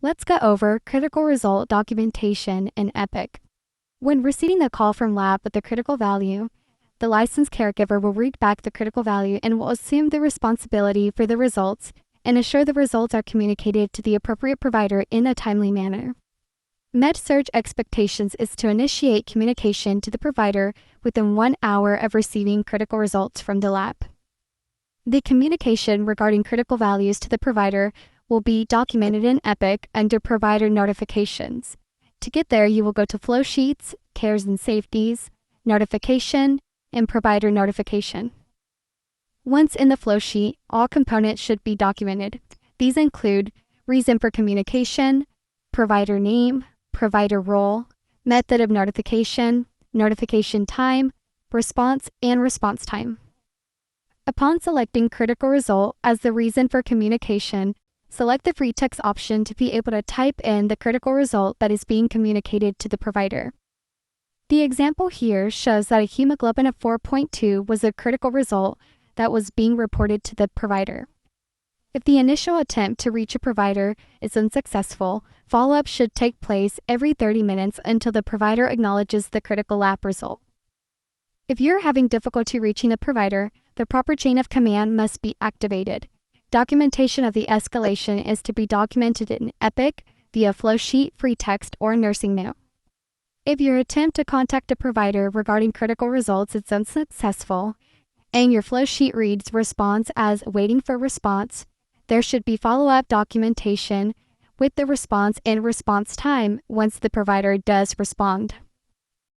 Let's go over critical result documentation in Epic. When receiving a call from lab with a critical value, the licensed caregiver will read back the critical value and will assume the responsibility for the results and assure the results are communicated to the appropriate provider in a timely manner. Med-Surg expectations is to initiate communication to the provider within 1 hour of receiving critical results from the lab. The communication regarding critical values to the provider will be documented in Epic under Provider Notifications. To get there, you will go to Flow Sheets, Cares and Safeties, Notification, and Provider Notification. Once in the flow sheet, all components should be documented. These include reason for communication, provider name, provider role, method of notification, notification time, response, and response time. Upon selecting critical result as the reason for communication, select the free text option to be able to type in the critical result that is being communicated to the provider. The example here shows that a hemoglobin of 4.2 was a critical result that was being reported to the provider. If the initial attempt to reach a provider is unsuccessful, follow-up should take place every 30 minutes until the provider acknowledges the critical lab result. If you're having difficulty reaching a provider, the proper chain of command must be activated. Documentation of the escalation is to be documented in Epic via flowsheet, free text, or nursing note. If your attempt to contact a provider regarding critical results is unsuccessful, and your flowsheet reads response as waiting for response, there should be follow-up documentation with the response and response time once the provider does respond.